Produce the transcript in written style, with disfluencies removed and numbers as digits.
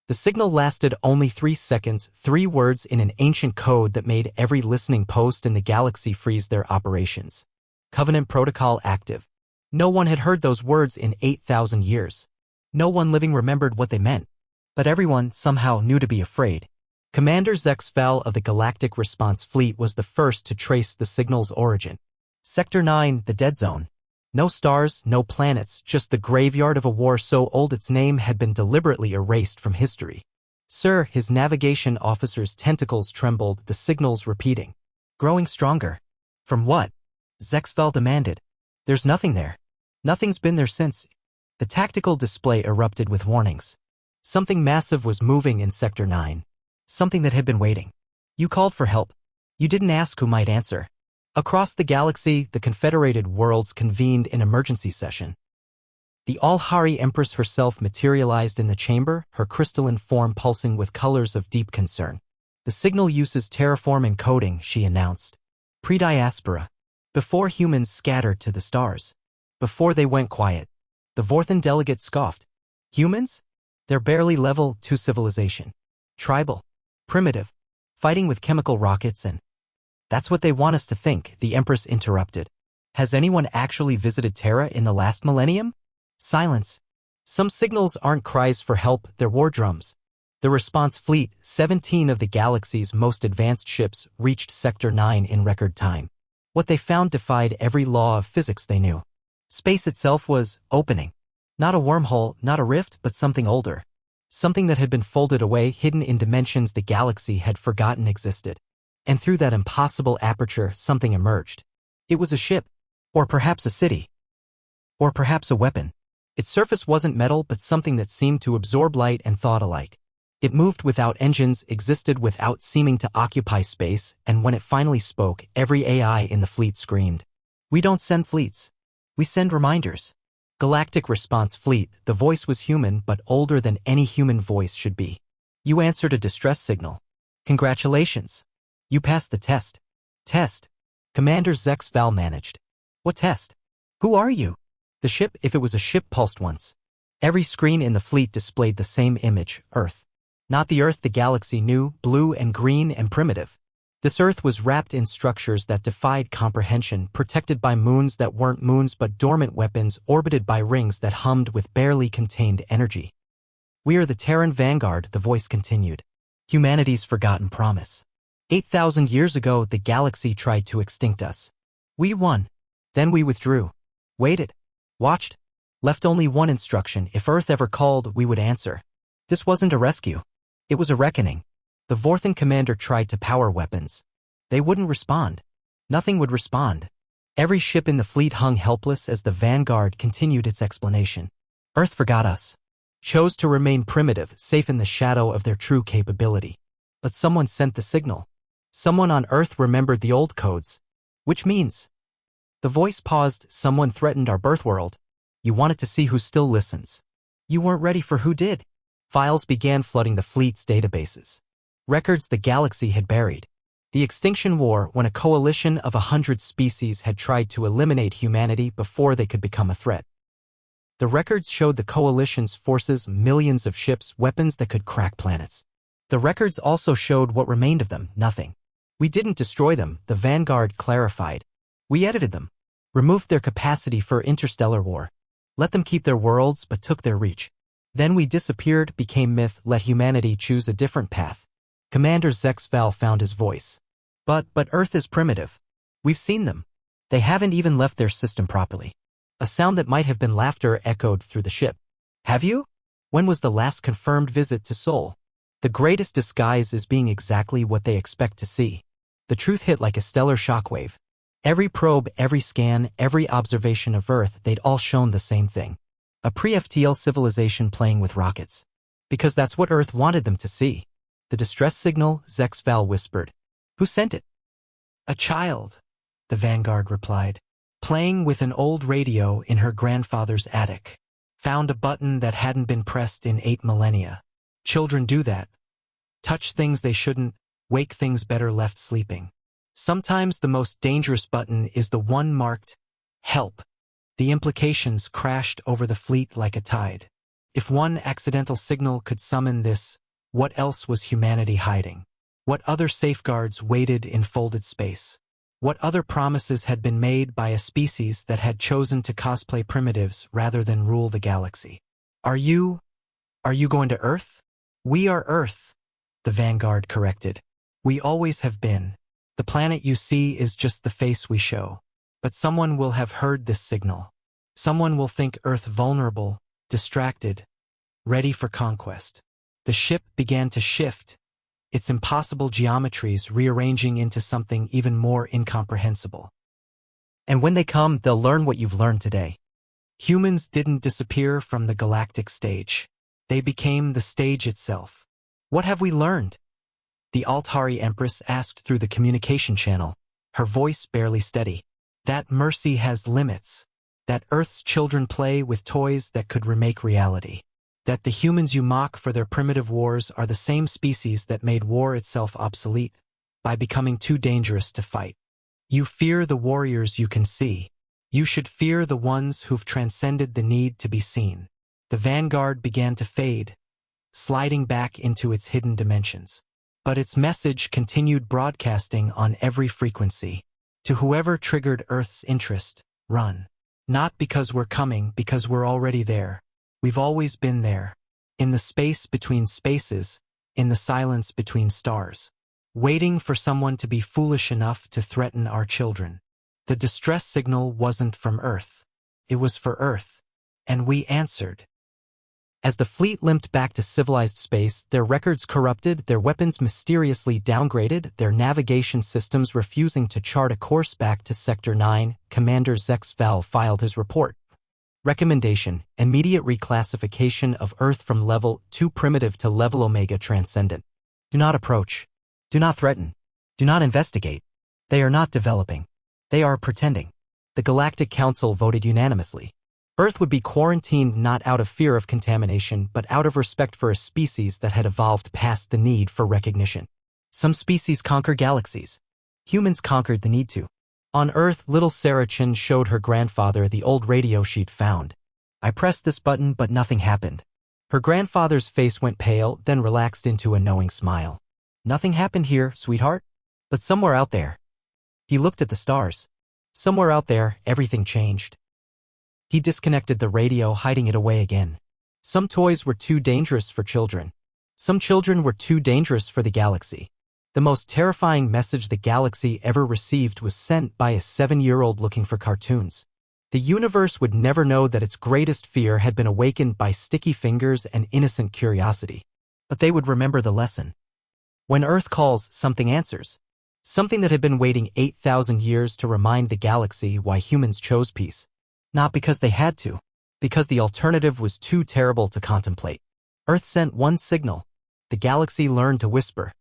The signal lasted only 3 seconds, 3 words in an ancient code that made every listening post in the galaxy freeze their operations. Covenant protocol active. No one had heard those words in 8,000 years. No one living remembered what they meant. But everyone somehow knew to be afraid. Commander Zexval of the Galactic Response Fleet was the first to trace the signal's origin. Sector 9, the dead zone. No stars, no planets, just the graveyard of a war so old its name had been deliberately erased from history. Sir, his navigation officer's tentacles trembled, the signals repeating. Growing stronger. From what? Zexval demanded. There's nothing there. Nothing's been there since. The tactical display erupted with warnings. Something massive was moving in Sector 9. Something that had been waiting. You called for help. You didn't ask who might answer. Across the galaxy, the Confederated Worlds convened an emergency session. The All-Hari Empress herself materialized in the chamber, her crystalline form pulsing with colors of deep concern. The signal uses terraform encoding, she announced. Pre-diaspora. Before humans scattered to the stars. Before they went quiet. The Vorthan delegate scoffed. Humans? They're barely level 2 civilization. Tribal. Primitive. Fighting with chemical rockets and... That's what they want us to think, the Empress interrupted. Has anyone actually visited Terra in the last millennium? Silence. Some signals aren't cries for help, they're war drums. The response fleet, 17 of the galaxy's most advanced ships, reached Sector 9 in record time. What they found defied every law of physics they knew. Space itself was opening. Not a wormhole, not a rift, but something older. Something that had been folded away, hidden in dimensions the galaxy had forgotten existed. And through that impossible aperture, something emerged. It was a ship. Or perhaps a city. Or perhaps a weapon. Its surface wasn't metal, but something that seemed to absorb light and thought alike. It moved without engines, existed without seeming to occupy space, and when it finally spoke, every AI in the fleet screamed. We don't send fleets. We send reminders. Galactic Response Fleet, the voice was human, but older than any human voice should be. You answered a distress signal. Congratulations. You passed the test. Test. Commander Zexval managed. What test? Who are you? The ship, if it was a ship, pulsed once. Every screen in the fleet displayed the same image, Earth. Not the Earth the galaxy knew, blue and green and primitive. This Earth was wrapped in structures that defied comprehension, protected by moons that weren't moons but dormant weapons, orbited by rings that hummed with barely contained energy. We are the Terran vanguard, the voice continued. Humanity's forgotten promise. 8,000 years ago, the galaxy tried to extinct us. We won. Then we withdrew. Waited. Watched. Left only one instruction: if Earth ever called, we would answer. This wasn't a rescue. It was a reckoning. The Vorthan commander tried to power weapons. They wouldn't respond. Nothing would respond. Every ship in the fleet hung helpless as the vanguard continued its explanation. Earth forgot us. Chose to remain primitive, safe in the shadow of their true capability. But someone sent the signal. Someone on Earth remembered the old codes. Which means... The voice paused. Someone threatened our birth world. You wanted to see who still listens. You weren't ready for who did. Files began flooding the fleet's databases. Records the galaxy had buried. The Extinction War, when a coalition of 100 species had tried to eliminate humanity before they could become a threat. The records showed the coalition's forces, millions of ships, weapons that could crack planets. The records also showed what remained of them, nothing. We didn't destroy them, the Vanguard clarified. We edited them. Removed their capacity for interstellar war. Let them keep their worlds, but took their reach. Then we disappeared, became myth, let humanity choose a different path. Commander Zexval found his voice. But Earth is primitive. We've seen them. They haven't even left their system properly. A sound that might have been laughter echoed through the ship. Have you? When was the last confirmed visit to Sol? The greatest disguise is being exactly what they expect to see. The truth hit like a stellar shockwave. Every probe, every scan, every observation of Earth, they'd all shown the same thing. A pre-FTL civilization playing with rockets. Because that's what Earth wanted them to see. The distress signal, Zexval whispered. Who sent it? A child, the Vanguard replied. Playing with an old radio in her grandfather's attic. Found a button that hadn't been pressed in 8 millennia. Children do that. Touch things they shouldn't, wake things better left sleeping. Sometimes the most dangerous button is the one marked, help. The implications crashed over the fleet like a tide. If one accidental signal could summon this, what else was humanity hiding? What other safeguards waited in folded space? What other promises had been made by a species that had chosen to cosplay primitives rather than rule the galaxy? Are you going to Earth? We are Earth, the Vanguard corrected. We always have been. The planet you see is just the face we show. But someone will have heard this signal. Someone will think Earth vulnerable, distracted, ready for conquest. The ship began to shift, its impossible geometries rearranging into something even more incomprehensible. And when they come, they'll learn what you've learned today. Humans didn't disappear from the galactic stage. They became the stage itself. What have we learned? The Altari Empress asked through the communication channel, her voice barely steady. That mercy has limits. That Earth's children play with toys that could remake reality. That the humans you mock for their primitive wars are the same species that made war itself obsolete by becoming too dangerous to fight. You fear the warriors you can see. You should fear the ones who've transcended the need to be seen. The Vanguard began to fade, sliding back into its hidden dimensions. But its message continued broadcasting on every frequency. To whoever triggered Earth's interest, run. Not because we're coming, because we're already there. We've always been there. In the space between spaces, in the silence between stars. Waiting for someone to be foolish enough to threaten our children. The distress signal wasn't from Earth. It was for Earth. And we answered. As the fleet limped back to civilized space, their records corrupted, their weapons mysteriously downgraded, their navigation systems refusing to chart a course back to Sector 9, Commander Zex Val filed his report. Recommendation: immediate reclassification of Earth from Level 2 Primitive to Level Omega Transcendent. Do not approach. Do not threaten. Do not investigate. They are not developing. They are pretending. The Galactic Council voted unanimously. Earth would be quarantined not out of fear of contamination, but out of respect for a species that had evolved past the need for recognition. Some species conquer galaxies. Humans conquered the need to. On Earth, little Sarah Chin showed her grandfather the old radio she'd found. I pressed this button, but nothing happened. Her grandfather's face went pale, then relaxed into a knowing smile. Nothing happened here, sweetheart. But somewhere out there. He looked at the stars. Somewhere out there, everything changed. He disconnected the radio, hiding it away again. Some toys were too dangerous for children. Some children were too dangerous for the galaxy. The most terrifying message the galaxy ever received was sent by a 7-year-old looking for cartoons. The universe would never know that its greatest fear had been awakened by sticky fingers and innocent curiosity. But they would remember the lesson. When Earth calls, something answers. Something that had been waiting 8,000 years to remind the galaxy why humans chose peace. Not because they had to, because the alternative was too terrible to contemplate. Earth sent one signal. The galaxy learned to whisper.